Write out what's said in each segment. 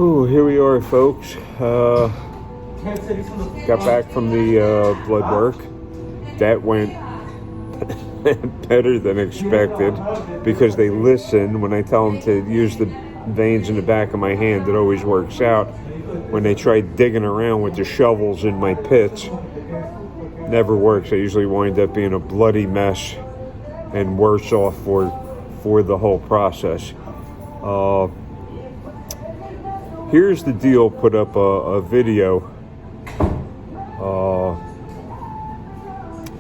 Oh, here we are, folks. Got back from the blood work. That went better than expected because they listen. When I tell them to use the veins in the back of my hand, it always works out. When they try digging around with the shovels in my pits, never works. I usually wind up being a bloody mess and worse off for the whole process. Here's the deal. Put up a video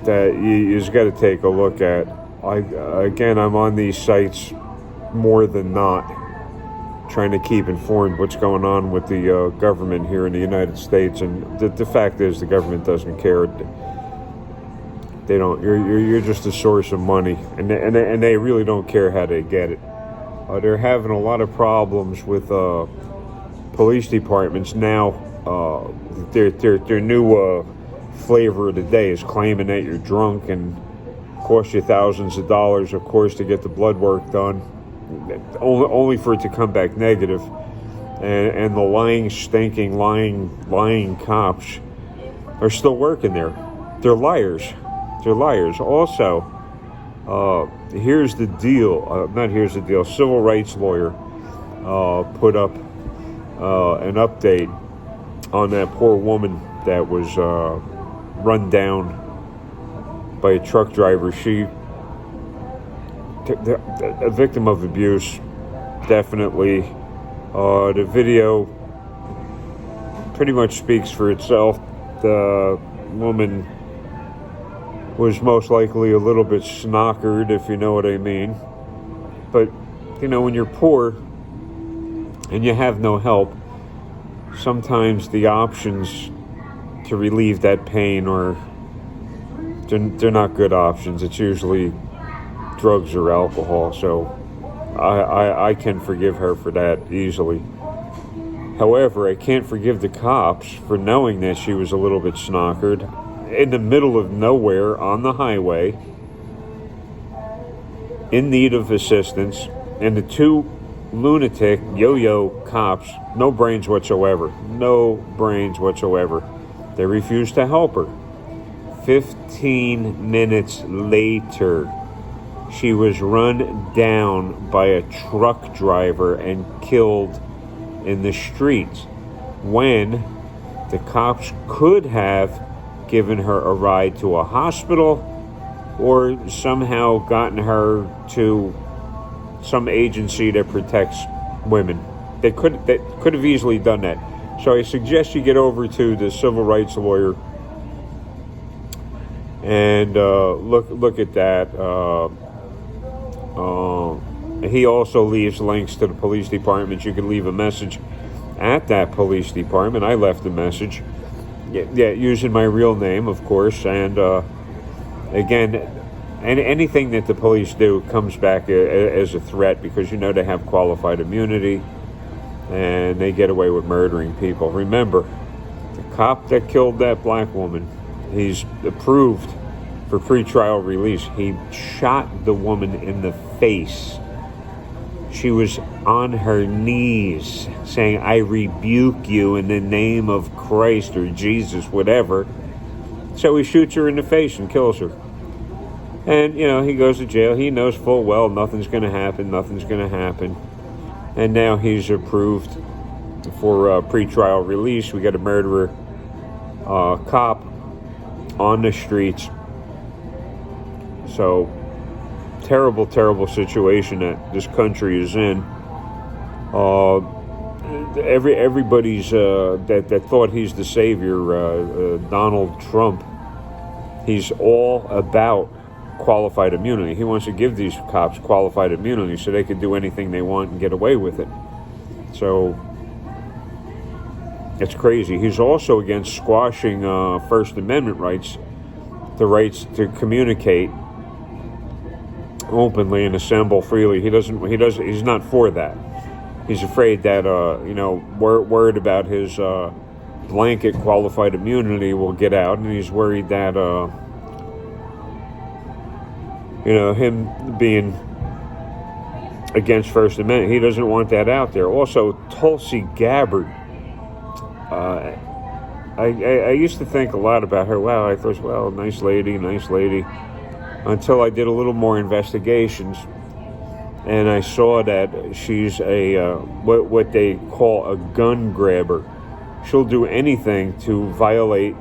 that you just got to take a look at. I'm on these sites more than not, trying to keep informed what's going on with the government here in the United States. And the fact is, the government doesn't care. They don't. You're just a source of money, and they really don't care how they get it. They're having a lot of problems with police departments now. Their new flavor of the day is claiming that you're drunk and cost you thousands of dollars, of course, to get the blood work done, only for it to come back negative. And the lying, stinking, lying cops are still working there. They're liars. They're liars. Also, here's the deal. Here's the deal. Civil rights lawyer put up an update on that poor woman that was run down by a truck driver. She, a victim of abuse, definitely. The video pretty much speaks for itself. The woman was most likely a little bit snockered, if you know what I mean. But, when you're poor and you have no help, sometimes the options to relieve that pain they're not good options. It's usually drugs or alcohol. So I can forgive her for that easily. However, I can't forgive the cops for knowing that she was a little bit snockered in the middle of nowhere on the highway, in need of assistance, and the two lunatic yo-yo cops, no brains whatsoever. They refused to help her. 15 minutes later, she was run down by a truck driver and killed in the streets, when the cops could have given her a ride to a hospital or somehow gotten her to some agency that protects women. They could have easily done that. So I suggest you get over to the civil rights lawyer and look at that. He also leaves links to the police department. You can leave a message at that police department. I left a message, using my real name, of course. And again, anything that the police do comes back as a threat, because they have qualified immunity and they get away with murdering people. Remember, the cop that killed that black woman, he's approved for pretrial release. He shot the woman in the face. She was on her knees saying, "I rebuke you in the name of Christ," or Jesus, whatever. So he shoots her in the face and kills her. And, he goes to jail. He knows full well nothing's going to happen. And now he's approved for pretrial release. We got a murderer cop on the streets. So, terrible, terrible situation that this country is in. Everybody's that thought he's the savior, Donald Trump, he's all about qualified immunity. He wants to give these cops qualified immunity so they can do anything they want and get away with it. So it's crazy. He's also against squashing First Amendment rights, the rights to communicate openly and assemble freely. He's not for that. He's afraid that word about his blanket qualified immunity will get out, and he's worried that him being against First Amendment. He doesn't want that out there. Also, Tulsi Gabbard. I used to think a lot about her. Wow, I thought, well, nice lady, until I did a little more investigations, and I saw that she's a what they call a gun grabber. She'll do anything to violate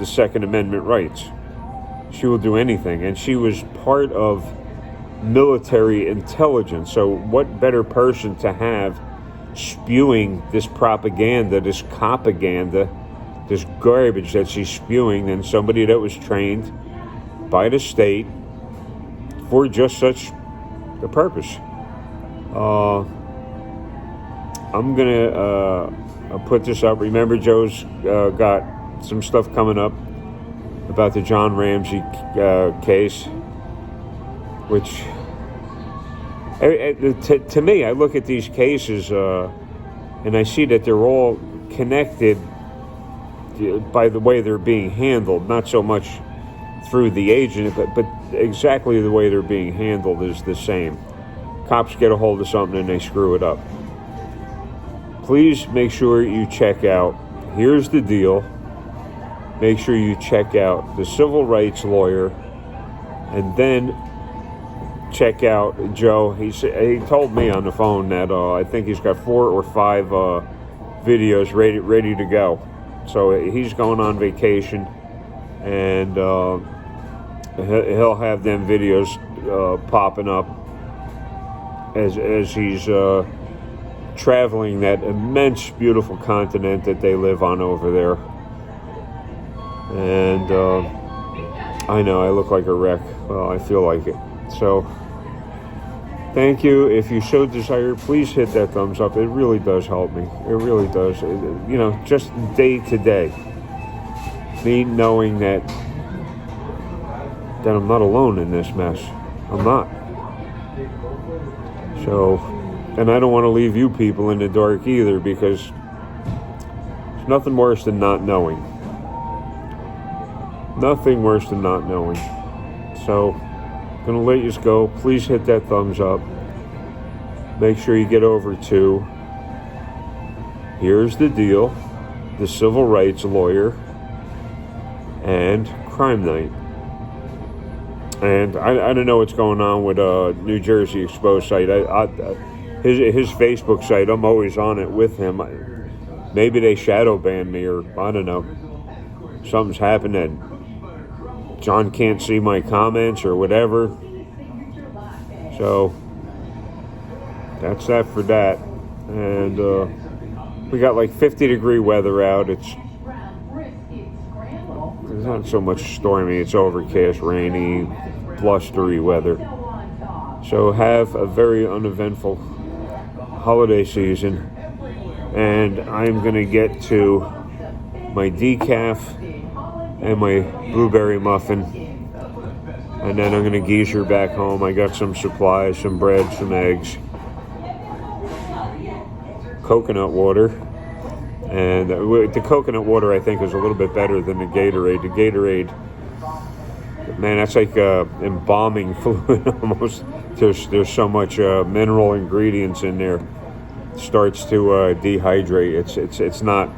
the Second Amendment rights. She will do anything, and she was part of military intelligence. So what better person to have spewing this propaganda, this copaganda, this garbage that she's spewing than somebody that was trained by the state for just such a purpose. I'm gonna put this up. Remember, Joe's got some stuff coming up about the John Ramsey case, which to me, I look at these cases and I see that they're all connected by the way they're being handled, not so much through the agent, but exactly the way they're being handled is the same. Cops get a hold of something and they screw it up. Please make sure you check out, here's the deal, make sure you check out the civil rights lawyer, and then check out Joe. He told me on the phone that I think he's got 4 or 5 videos ready to go. So he's going on vacation, and he'll have them videos popping up as he's traveling that immense, beautiful continent that they live on over there. And I know I look like a wreck. Well, I feel like it. So thank you. If you so desire, please hit that thumbs up. It really does help me. It really does. Just day to day, me knowing that I'm not alone in this mess. I'm not. So, and I don't want to leave you people in the dark either, because there's nothing worse than not knowing. Nothing worse than not knowing. So, I'm going to let you go. Please hit that thumbs up. Make sure you get over to Here's the Deal, the Civil Rights Lawyer, and Crime Night. And I don't know what's going on with New Jersey Exposed site. His Facebook site, I'm always on it with him. Maybe they shadow banned me, or I don't know. Something's happened that John can't see my comments or whatever. So that's that for that. And we got like 50-degree weather out. It's not so much stormy. It's overcast, rainy, blustery weather. So have a very uneventful holiday season. And I'm going to get to my decaf and my blueberry muffin, and then I'm going to geezer back home. I got some supplies, some bread, some eggs, coconut water, and the coconut water I think is a little bit better than the Gatorade. The Gatorade, man, that's like embalming fluid almost. There's so much mineral ingredients in there. It starts to dehydrate. It's not.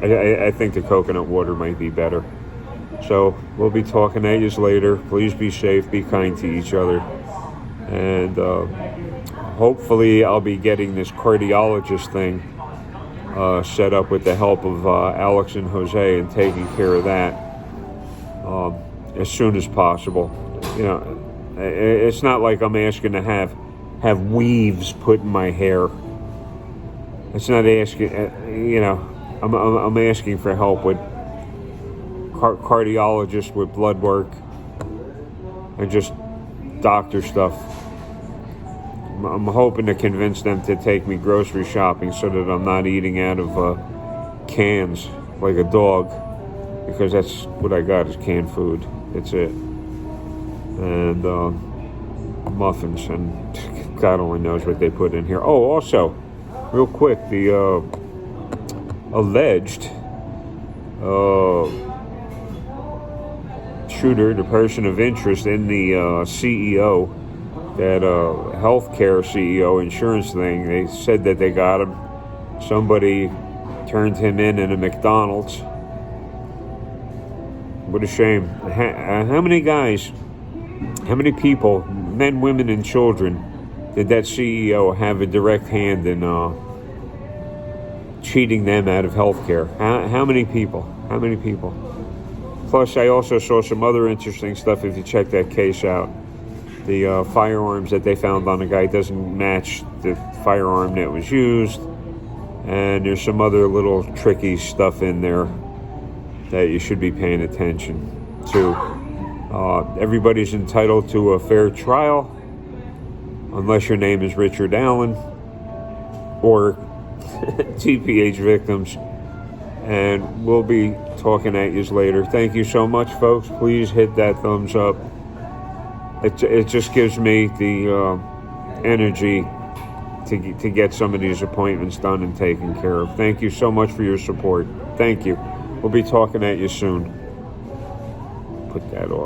I think the coconut water might be better. So we'll be talking at you later. Please be safe, be kind to each other. And hopefully I'll be getting this cardiologist thing set up with the help of Alex and Jose, and taking care of that as soon as possible. It's not like I'm asking to have weaves put in my hair. It's not asking, I'm asking for help with cardiologists, with blood work, and just doctor stuff. I'm hoping to convince them to take me grocery shopping so that I'm not eating out of cans like a dog, because that's what I got is canned food. That's it. And muffins, and God only knows what they put in here. Oh, also, real quick, the alleged shooter, the person of interest in the CEO that healthcare CEO insurance thing. They said that they got him. Somebody turned him in a McDonald's. What a shame. How many guys, how many people, men, women, and children, did that CEO have a direct hand in cheating them out of healthcare? How many people? How many people? Plus, I also saw some other interesting stuff if you check that case out. The firearms that they found on the guy doesn't match the firearm that was used. And there's some other little tricky stuff in there that you should be paying attention to. Everybody's entitled to a fair trial, unless your name is Richard Allen or TPH victims. And we'll be talking at you later. Thank you so much, folks. Please hit that thumbs up. It just gives me the energy to get some of these appointments done and taken care of. Thank you so much for your support. Thank you. We'll be talking at you soon. Put that off.